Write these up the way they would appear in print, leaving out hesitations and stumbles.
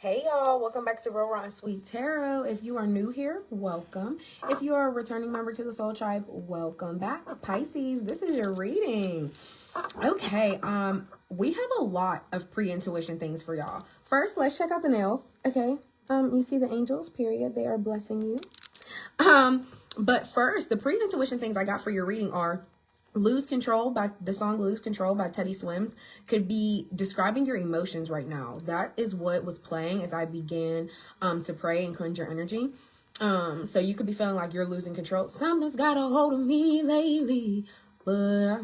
Hey y'all, welcome back to Real Raw and Sweet Tarot. If you are new here, welcome. If you are a returning member to the Soul Tribe, welcome back. Pisces, this is your reading. Okay, we have a lot of pre-intuition things for y'all. First, let's check out the nails. Okay. You see the angels, period. They are blessing you. But first, the pre-intuition things I got for your reading are Lose Control by the song Lose Control by Teddy Swims could be describing your emotions right now. That is what was playing as I began to pray and cleanse your energy. So you could be feeling like you're losing control. Something's got a hold of me lately, but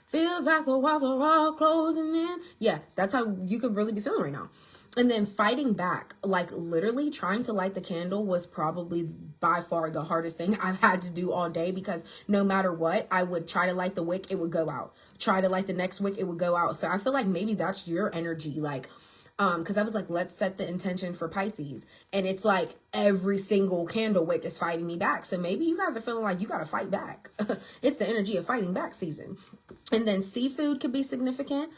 feels like the walls are all closing in. Yeah, that's how you could really be feeling right now. And then fighting back, like literally trying to light the candle was probably by far the hardest thing I've had to do all day, because no matter what, I would try to light the wick, it would go out. Try to light the next wick, it would go out. So I feel like maybe that's your energy, like, because I was like, let's set the intention for Pisces. And it's like every single candle wick is fighting me back. So maybe you guys are feeling like you got to fight back. It's the energy of fighting back season. And then seafood could be significant.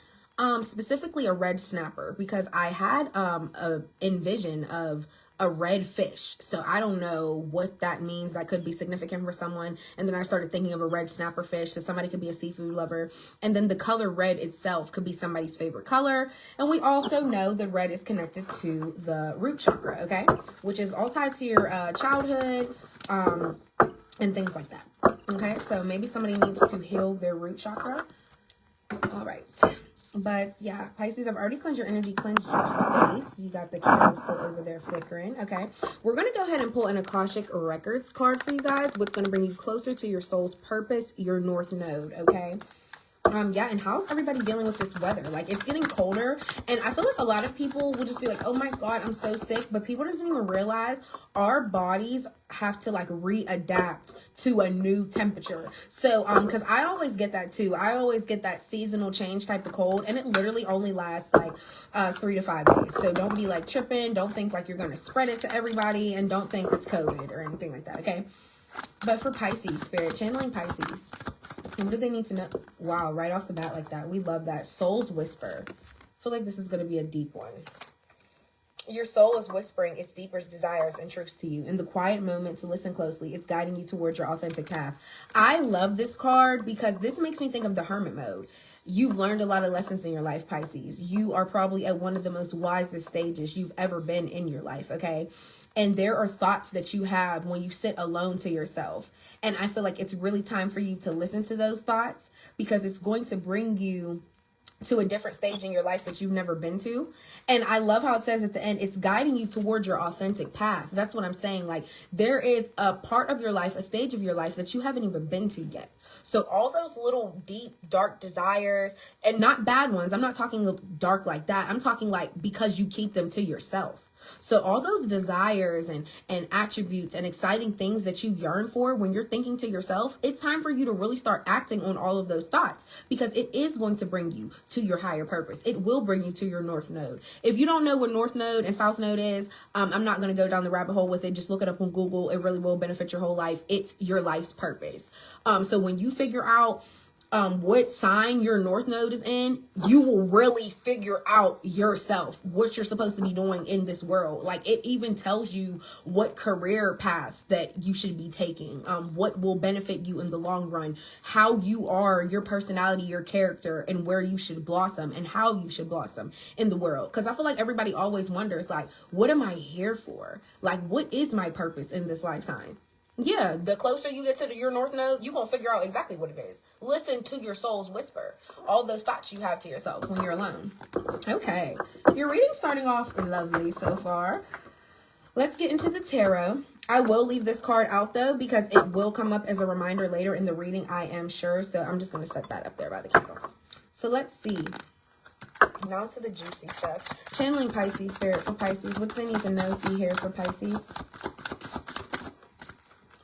Specifically a red snapper, because I had a envision of a red fish. So I don't know what that means. That could be significant for someone. And then I started thinking of a red snapper fish. So somebody could be a seafood lover. And then the color red itself could be somebody's favorite color. And we also know that red is connected to the root chakra, okay? Which is all tied to your childhood and things like that. Okay, so maybe somebody needs to heal their root chakra. All right. But yeah, Pisces, I've already cleansed your energy, cleansed your space. You got the candle still over there flickering. Okay. We're going to go ahead and pull an Akashic Records card for you guys. What's going to bring you closer to your soul's purpose, your North Node. Okay. Yeah, and how's everybody dealing with this weather? Like, it's getting colder, and I feel like a lot of people will just be like, oh my God, I'm so sick. But people doesn't even realize our bodies have to like readapt to a new temperature. So, because I always get that too. I always get that seasonal change type of cold, and it literally only lasts like 3 to 5 days. So don't be like tripping. Don't think like you're going to spread it to everybody, and don't think it's COVID or anything like that. Okay. But for Pisces, Spirit, channeling Pisces. What do they need to know? Wow, right off the bat like that. We love that. Soul's whisper. I feel like this is going to be a deep one. Your soul is whispering its deepest desires and truths to you. In the quiet moments, listen closely. It's guiding you towards your authentic path. I love this card because this makes me think of the hermit mode. You've learned a lot of lessons in your life, Pisces. You are probably at one of the most wisest stages you've ever been in your life, okay? And there are thoughts that you have when you sit alone to yourself. And I feel like it's really time for you to listen to those thoughts, because it's going to bring you to a different stage in your life that you've never been to. And I love how it says at the end, it's guiding you towards your authentic path. That's what I'm saying. Like, there is a part of your life, a stage of your life that you haven't even been to yet. So all those little deep, dark desires, and not bad ones. I'm not talking dark like that. I'm talking like because you keep them to yourself. So all those desires and attributes and exciting things that you yearn for, when you're thinking to yourself, it's time for you to really start acting on all of those thoughts, because it is going to bring you to your higher purpose. It will bring you to your North Node. If you don't know what North Node and South Node is, I'm not going to go down the rabbit hole with it. Just look it up on Google. It really will benefit your whole life. It's your life's purpose. So when you figure out what sign your North Node is in, you will really figure out yourself what you're supposed to be doing in this world. Like, it even tells you what career paths that you should be taking, what will benefit you in the long run, how you are, your personality, your character, and where you should blossom and how you should blossom in the world. Because I feel like everybody always wonders, like, what am I here for? Like, what is my purpose in this lifetime? Yeah, the closer you get to your North Node, you're going to figure out exactly what it is. Listen to your soul's whisper. All those thoughts you have to yourself when you're alone. Okay. Your reading's starting off lovely so far. Let's get into the tarot. I will leave this card out, though, because it will come up as a reminder later in the reading, I am sure. So I'm just going to set that up there by the candle. So let's see. Now to the juicy stuff. Channeling Pisces, Spirit for Pisces. What do they need to know, see here for Pisces?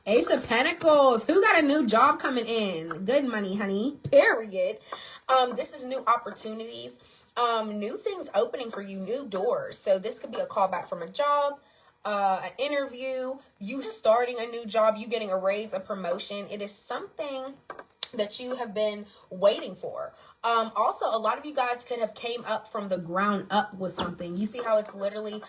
Ace of Pentacles. Who got a new job coming in? Good money, honey. Period. This is new opportunities. New things opening for you. New doors. So this could be a callback from a job, an interview, you starting a new job, you getting a raise, a promotion. It is something that you have been waiting for. Also, a lot of you guys could have came up from the ground up with something. You see how it's literally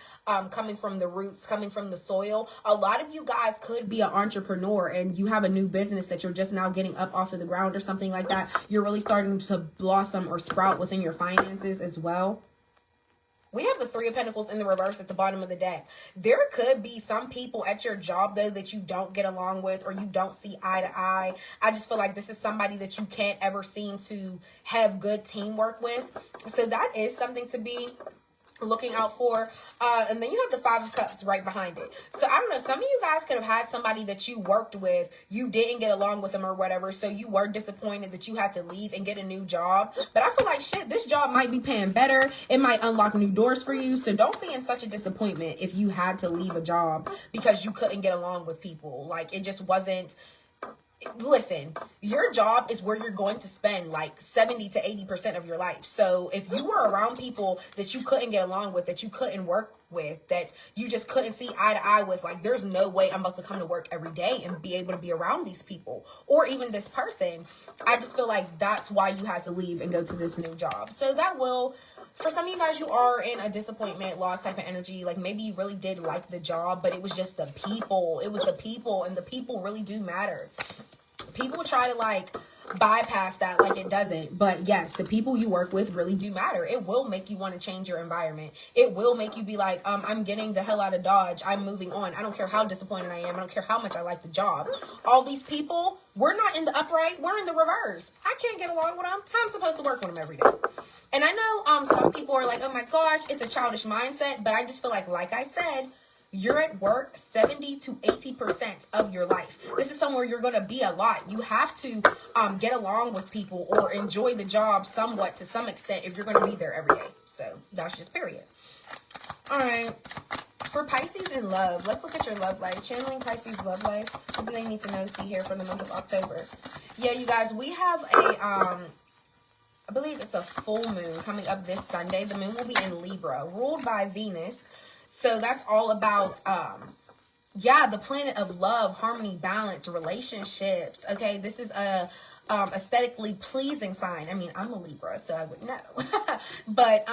coming from the roots, coming from the soil. A lot of you guys could be an entrepreneur and you have a new business that you're just now getting up off of the ground or something like that. You're really starting to blossom or sprout within your finances as well. We have the Three of Pentacles in the reverse at the bottom of the deck. There could be some people at your job, though, that you don't get along with or you don't see eye to eye. I just feel like this is somebody that you can't ever seem to have good teamwork with. So that is something to be looking out for. And then you have the Five of Cups right behind it. So I don't know, some of you guys could have had somebody that you worked with, you didn't get along with them or whatever, so you were disappointed that you had to leave and get a new job. But I feel like shit, this job might be paying better, it might unlock new doors for you. So don't be in such a disappointment if you had to leave a job because you couldn't get along with people. Like, it just wasn't. Listen, your job is where you're going to spend like 70 to 80% of your life. So if you were around people that you couldn't get along with, that you couldn't work with, that you just couldn't see eye to eye with, like, there's no way I'm about to come to work every day and be able to be around these people or even this person. I just feel like that's why you had to leave and go to this new job. So that will, for some of you guys, you are in a disappointment, loss type of energy. Like, maybe you really did like the job, but it was just the people. It was the people, and the people really do matter. People try to like bypass that like it doesn't, but yes, the people you work with really do matter. It will make you want to change your environment. It will make you be like, I'm getting the hell out of Dodge. I'm moving on. I don't care how disappointed I am. I don't care how much I like the job. All these people, we're not in the upright. We're in the reverse. I can't get along with them. How am I supposed to work with them every day? And I know some people are like, oh my gosh, it's a childish mindset, but I just feel like I said, you're at work 70 to 80% of your life. This is somewhere you're going to be a lot. You have to get along with people or enjoy the job somewhat to some extent if you're going to be there every day. So that's just period. All right. For Pisces in love, let's look at your love life. Channeling Pisces love life. What do they need to know, see here for the month of October? Yeah, you guys, we have a, I believe it's a full moon coming up this Sunday. The moon will be in Libra, ruled by Venus. So that's all about, the planet of love, harmony, balance, relationships. Okay, this is a aesthetically pleasing sign. I mean, I'm a Libra, so I would know. But,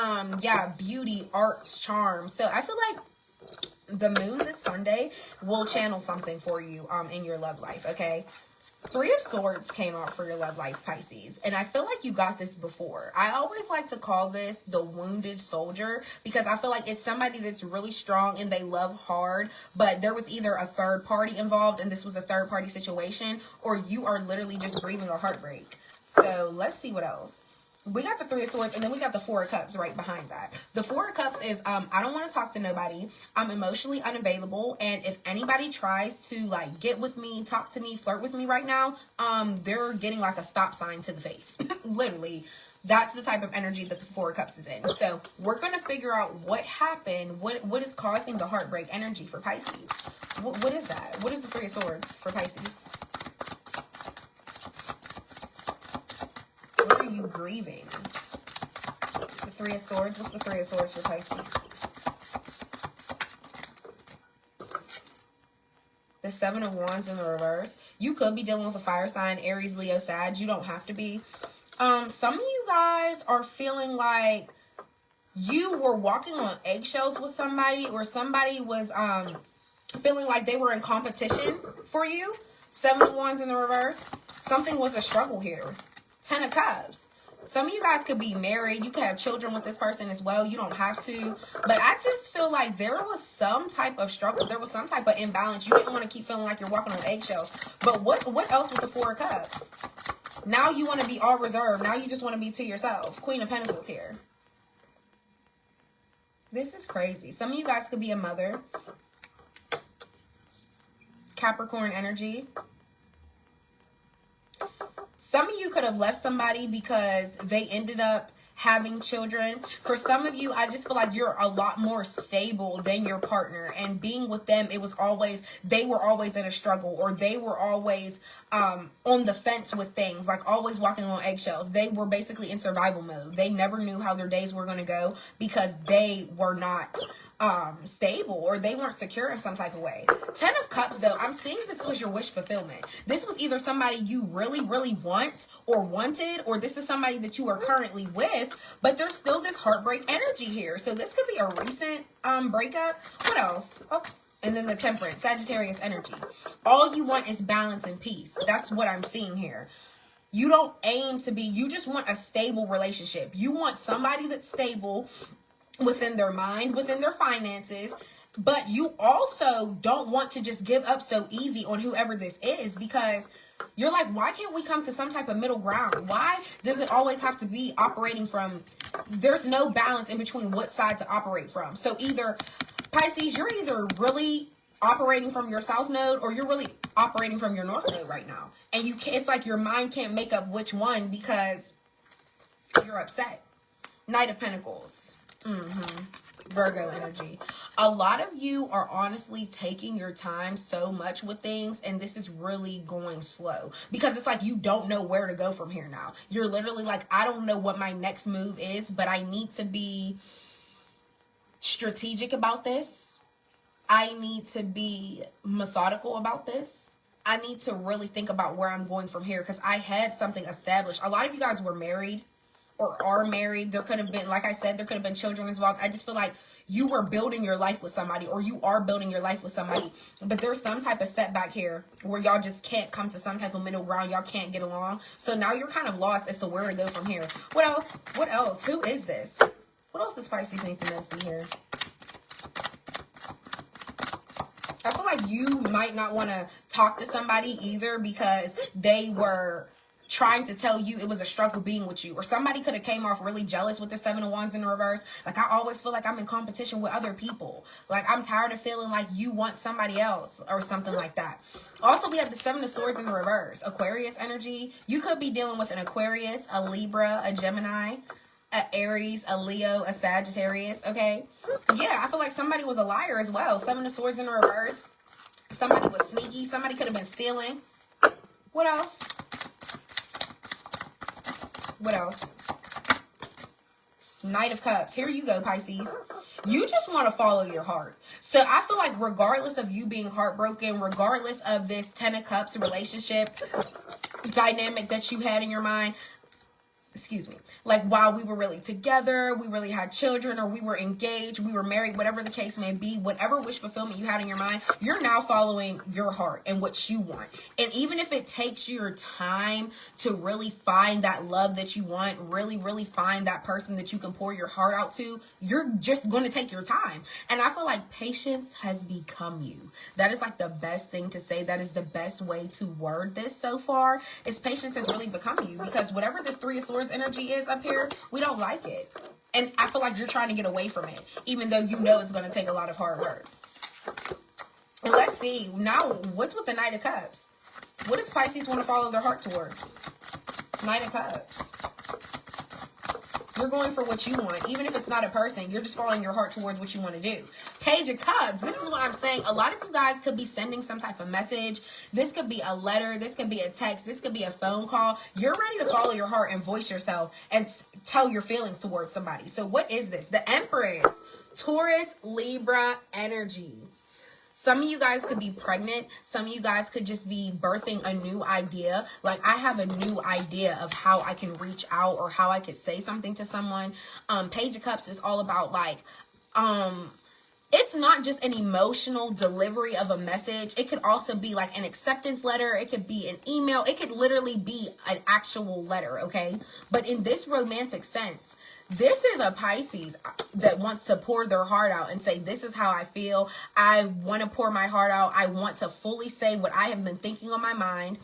beauty, arts, charm. So I feel like the moon this Sunday will channel something for you in your love life, okay? Three of Swords came out for your love life, Pisces. And I feel like you got this before. I always like to call this the wounded soldier because I feel like it's somebody that's really strong and they love hard, but there was either a third party involved and this was a third party situation, or you are literally just grieving a heartbreak. So let's see what else. We got the Three of Swords, and then we got the Four of Cups right behind that. The Four of Cups is, I don't want to talk to nobody. I'm emotionally unavailable, and if anybody tries to, like, get with me, talk to me, flirt with me right now, they're getting, like, a stop sign to the face. Literally, that's the type of energy that the Four of Cups is in. So we're going to figure out what happened, what is causing the heartbreak energy for Pisces. What is that? What is the Three of Swords for Pisces? What are you grieving? The Three of Swords? What's the Three of Swords for Pisces? The Seven of Wands in the reverse. You could be dealing with a fire sign, Aries, Leo, Sag. You don't have to be. Some of you guys are feeling like you were walking on eggshells with somebody, or somebody was feeling like they were in competition for you. Seven of Wands in the reverse. Something was a struggle here. Ten of Cups. Some of you guys could be married. You could have children with this person as well. You don't have to. But I just feel like there was some type of struggle. There was some type of imbalance. You didn't want to keep feeling like you're walking on eggshells. But what else with the Four of Cups? Now you want to be all reserved. Now you just want to be to yourself. Queen of Pentacles here. This is crazy. Some of you guys could be a mother. Capricorn energy. Some of you could have left somebody because they ended up having children. For some of you, I just feel like you're a lot more stable than your partner, and being with them, they were always in a struggle, or they were always on the fence with things, like always walking on eggshells. They were basically in survival mode. They never knew how their days were going to go because they were not stable, or they weren't secure in some type of way. 10 of Cups, though, I'm seeing this was your wish fulfillment. This was either somebody you really, really want or wanted, or this is somebody that you are currently with, but there's still this heartbreak energy here. So this could be a recent breakup. What else? Oh, and then the Temperance, Sagittarius energy. All you want is balance and peace. That's what I'm seeing here. You don't aim to be, you just want a stable relationship. You want somebody that's stable within their mind, within their finances, but you also don't want to just give up so easy on whoever this is, because you're like, why can't we come to some type of middle ground? Why does it always have to be operating from, there's no balance in between what side to operate from. So either, Pisces, you're either really operating from your south node, or you're really operating from your north node right now. And you can't, it's like your mind can't make up which one because you're upset. Knight of Pentacles. Virgo energy. A lot of you are honestly taking your time so much with things, and this is really going slow because it's like you don't know where to go from here now. You're literally like, I don't know what my next move is, but I need to be strategic about this. I need to be methodical about this. I need to really think about where I'm going from here, because I had something established. A lot of you guys were married or are married. There could have been, like I said, there could have been children involved. I just feel like you were building your life with somebody, or you are building your life with somebody, but there's some type of setback here where y'all just can't come to some type of middle ground. Y'all can't get along. So now you're kind of lost as to where to go from here. What else? What else? Who is this? What else does Pisces need to know? See here. I feel like you might not want to talk to somebody either because they were trying to tell you it was a struggle being with you, or somebody could have came off really jealous with the 7 of Wands in the reverse. Like, I always feel like I'm in competition with other people. Like, I'm tired of feeling like you want somebody else or something like that. Also, we have the 7 of Swords in the reverse. Aquarius energy. You could be dealing with an Aquarius, a Libra, a Gemini, a Aries, a Leo, a Sagittarius. Okay. Yeah, I feel like somebody was a liar as well. 7 of Swords in the reverse. Somebody was sneaky. Somebody could have been stealing. What else? What else? Knight of Cups. Here you go, Pisces. You just want to follow your heart. So I feel like regardless of you being heartbroken, regardless of this 10 of Cups relationship dynamic that you had in your mind, excuse me, like while we were really together, we really had children, or we were engaged, we were married, whatever the case may be, whatever wish fulfillment you had in your mind, you're now following your heart and what you want. And even if it takes your time to really find that love that you want, really, really find that person that you can pour your heart out to, you're just going to take your time. And I feel like patience has become you. That is like the best thing to say. That is the best way to word this so far, is patience has really become you, because whatever this 3 of Swords energy is up here, we don't like it. And I feel like you're trying to get away from it, even though you know it's going to take a lot of hard work. And let's see, now, what's with the Knight of Cups? What does Pisces want to follow their heart towards? Knight of Cups. You're going for what you want. Even if it's not a person, you're just following your heart towards what you want to do. Page of Cups. This is what I'm saying. A lot of you guys could be sending some type of message. This could be a letter. This could be a text. This could be a phone call. You're ready to follow your heart and voice yourself and tell your feelings towards somebody. So what is this? The Empress. Taurus, Libra energy. Some of you guys could be pregnant. Some of you guys could just be birthing a new idea. Like, I have a new idea of how I can reach out or how I could say something to someone. Page of Cups is all about like, it's not just an emotional delivery of a message. It could also be like an acceptance letter. It could be an email. It could literally be an actual letter, okay? But in this romantic sense, this is a Pisces that wants to pour their heart out and say, this is how I feel. I want to pour my heart out. I want to fully say what I have been thinking on my mind.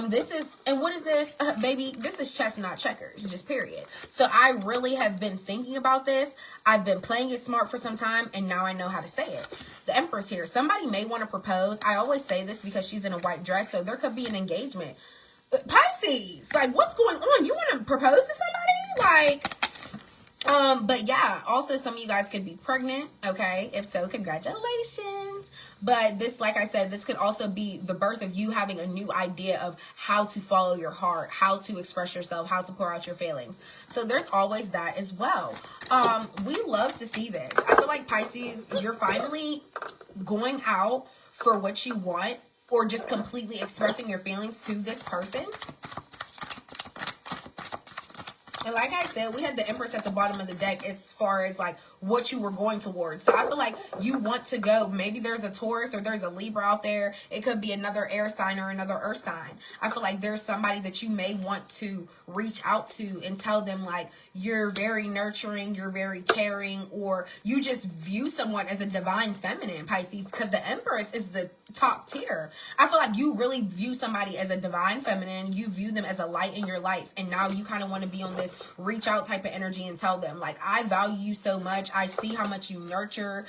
This is, and what is this? Baby, this is chess, not checkers, just period. So I really have been thinking about this. I've been playing it smart for some time, and now I know how to say it. The Empress here. Somebody may want to propose. I always say this because she's in a white dress, so there could be an engagement. Pisces, like, what's going on? You want to propose to somebody? Like, But yeah, also some of you guys could be pregnant, okay? If so, congratulations. But this, like I said, this could also be the birth of you having a new idea of how to follow your heart, how to express yourself, how to pour out your feelings. So there's always that as well. We love to see this. I feel like Pisces, you're finally going out for what you want, or just completely expressing your feelings to this person. And like I said, we had the Empress at the bottom of the deck as far as like what you were going towards. So I feel like you want to go. Maybe there's a Taurus or there's a Libra out there. It could be another air sign or another earth sign. I feel like there's somebody that you may want to reach out to and tell them like you're very nurturing, you're very caring, or you just view someone as a divine feminine, Pisces, because the Empress is the top tier. I feel like you really view somebody as a divine feminine. You view them as a light in your life. And now you kind of want to be on this reach out type of energy and tell them like, I value you so much. I see how much you nurture.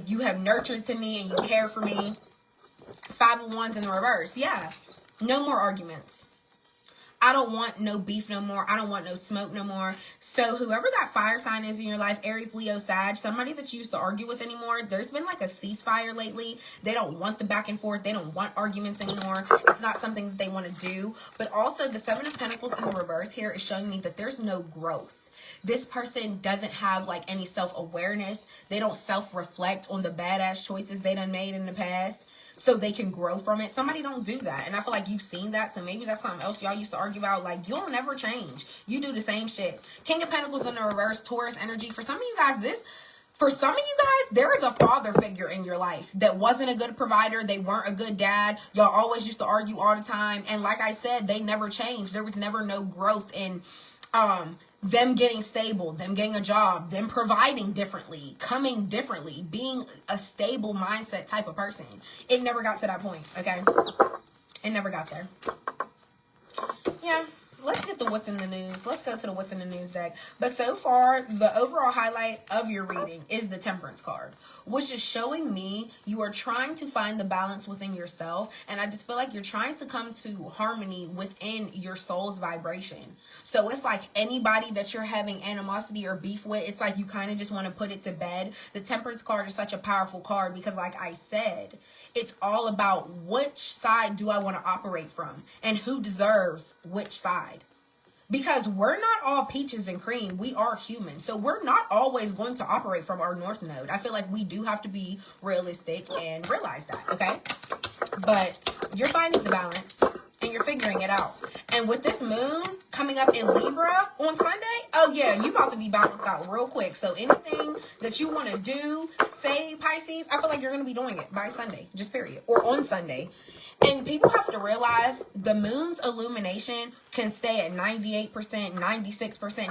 You have nurtured to me and you care for me. 5 of Wands in the reverse. Yeah. No more arguments. I don't want no beef no more. I don't want no smoke no more. So whoever that fire sign is in your life, Aries, Leo, Sag, somebody that you used to argue with anymore, there's been like a ceasefire lately. They don't want the back and forth. They don't want arguments anymore. It's not something that they want to do. But also the 7 of Pentacles in the reverse here is showing me that there's no growth. This person doesn't have like any self-awareness. They don't self-reflect on the badass choices they done made in the past, so they can grow from it. Somebody don't do that. And I feel like you've seen that. So maybe that's something else y'all used to argue about. Like, you'll never change. You do the same shit. King of Pentacles in the reverse, Taurus energy. For some of you guys, there is a father figure in your life that wasn't a good provider. They weren't a good dad. Y'all always used to argue all the time. And like I said, they never changed. There was never no growth in them getting stable, them getting a job, them providing differently, coming differently, being a stable mindset type of person. It never got to that point, okay? It never got there. Yeah. Let's get the what's in the news. Let's go to the what's in the news deck. But so far, the overall highlight of your reading is the Temperance card, which is showing me you are trying to find the balance within yourself. And I just feel like you're trying to come to harmony within your soul's vibration. So it's like anybody that you're having animosity or beef with, it's like you kind of just want to put it to bed. The Temperance card is such a powerful card because, like I said, it's all about which side do I want to operate from and who deserves which side. Because we're not all peaches and cream. We are human. So we're not always going to operate from our north node. I feel like we do have to be realistic and realize that, okay? But you're finding the balance and you're figuring it out. And with this moon coming up in Libra on Sunday, oh yeah, you about to be balanced out real quick. So anything that you want to do, say Pisces, I feel like you're going to be doing it by Sunday, just period, or on Sunday. And people have to realize the moon's illumination can stay at 98%, 96%,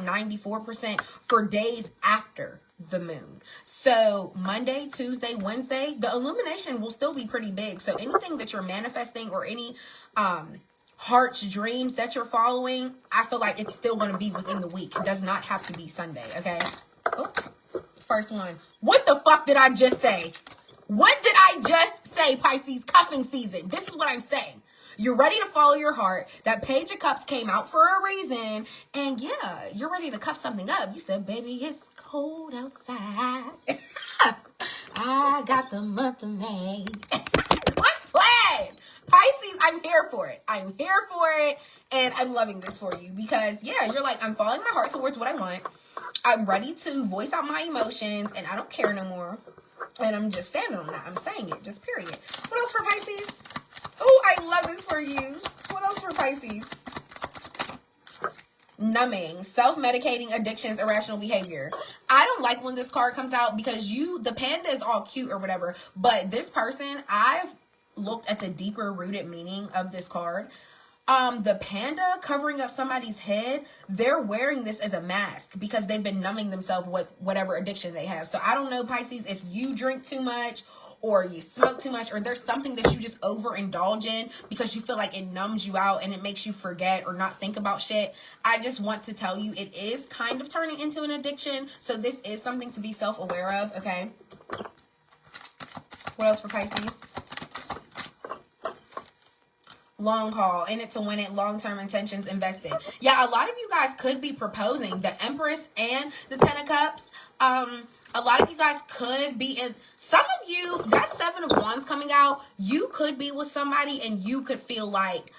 94% for days after the moon. So Monday, Tuesday, Wednesday, the illumination will still be pretty big. So anything that you're manifesting or any heart's dreams that you're following, I feel like it's still going to be within the week. It does not have to be Sunday, okay? Oh, first one. What the fuck did I just say? What did I just say, Pisces? Cuffing season. This is what I'm saying. You're ready to follow your heart. That Page of Cups came out for a reason. And yeah, you're ready to cuff something up. You said, baby, it's cold outside. I got the month of May. What plan? Pisces, I'm here for it. I'm here for it. And I'm loving this for you. Because, yeah, you're like, I'm following my heart towards what I want. I'm ready to voice out my emotions. And I don't care no more. And I'm just standing on that. I'm saying it. Just period. What else for Pisces? Oh, I love this for you. What else for Pisces? Numbing, self-medicating, addictions, irrational behavior. I don't like when this card comes out because the panda is all cute or whatever. But this person, I've looked at the deeper rooted meaning of this card. The panda covering up somebody's head, they're wearing this as a mask because they've been numbing themselves with whatever addiction they have. So I don't know, Pisces, if you drink too much or you smoke too much or there's something that you just overindulge in because you feel like it numbs you out and it makes you forget or not think about shit. I just want to tell you it is kind of turning into an addiction. So this is something to be self-aware of, okay? What else for Pisces? long haul, in it to win it, long-term intentions invested. Yeah, a lot of you guys could be proposing. The Empress and the Ten of Cups. A lot of you guys could be in, some of you, that Seven of Wands coming out, you could be with somebody and you could feel like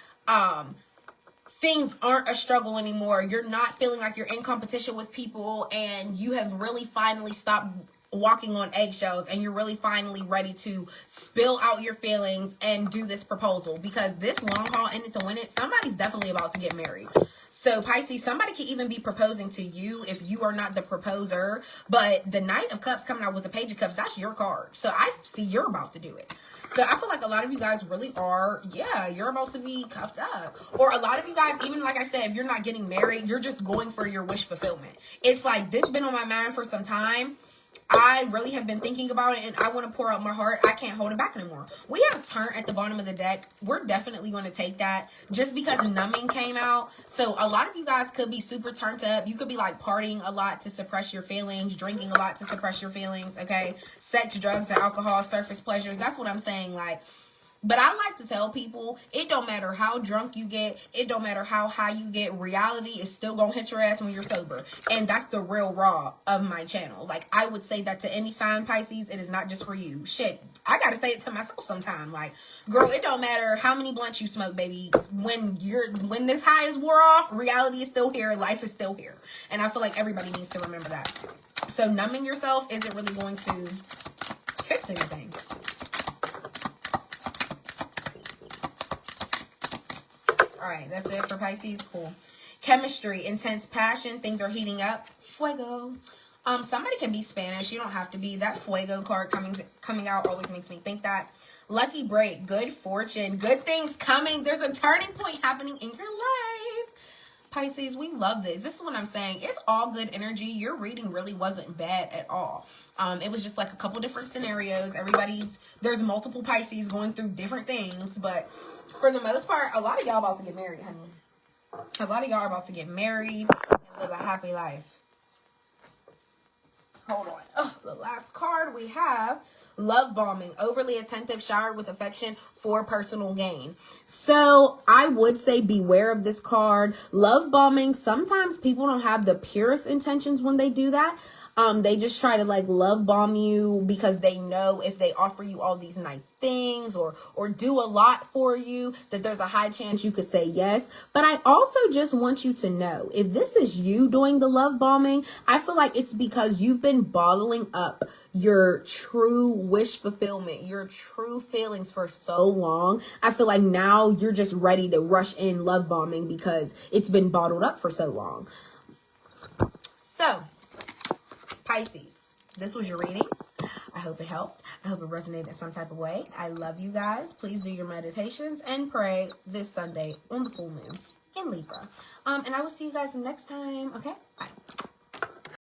things aren't a struggle anymore. You're not feeling like you're in competition with people, and you have really finally stopped walking on eggshells, and you're really finally ready to spill out your feelings and do this proposal, because this long haul, in it to win it, somebody's definitely about to get married. So Pisces, somebody can even be proposing to you if you are not the proposer. But the Knight of Cups coming out with the Page of Cups, that's your card. So I see you're about to do it. So I feel like a lot of you guys really are, yeah, you're about to be cuffed up. Or a lot of you guys, even like I said, if you're not getting married, you're just going for your wish fulfillment. It's like, this been on my mind for some time. I really have been thinking about it, and I want to pour out my heart. I can't hold it back anymore. We have Turn at the bottom of the deck. We're definitely going to take that just because Numbing came out. So a lot of you guys could be super turned up. You could be like partying a lot to suppress your feelings, drinking a lot to suppress your feelings, okay? Sex, drugs, and alcohol, surface pleasures. That's what I'm saying, like. But I like to tell people, it don't matter how drunk you get, it don't matter how high you get, reality is still gonna hit your ass when you're sober. And that's the real raw of my channel. Like, I would say that to any sign, Pisces, it is not just for you. Shit, I gotta say it to myself sometime. Like, girl, it don't matter how many blunts you smoke, baby. When this high is wore off, reality is still here, life is still here. And I feel like everybody needs to remember that. So numbing yourself isn't really going to fix anything. All right, that's it for Pisces. Cool. Chemistry, intense passion, things are heating up. Fuego. Somebody can be Spanish. You don't have to be. That Fuego card coming out always makes me think that. Lucky break, good fortune, good things coming. There's a turning point happening in your life. Pisces, we love this. This is what I'm saying. It's all good energy. Your reading really wasn't bad at all. It was just like a couple different scenarios. There's multiple Pisces going through different things, but for the most part, a lot of y'all about to get married, honey. A lot of y'all are about to get married and live a happy life. Hold on. Oh, the last card we have, love bombing, overly attentive, showered with affection for personal gain. So I would say beware of this card. Love bombing, sometimes people don't have the purest intentions when they do that. They just try to like love bomb you because they know if they offer you all these nice things or do a lot for you, that there's a high chance you could say yes. But I also just want you to know, if this is you doing the love bombing, I feel like it's because you've been bottling up your true wish fulfillment, your true feelings for so long. I feel like now you're just ready to rush in love bombing because it's been bottled up for so long. So Pisces, this was your reading. I hope it helped. I hope it resonated in some type of way. I love you guys. Please do your meditations and pray this Sunday on the full moon in Libra. And I will see you guys next time, okay?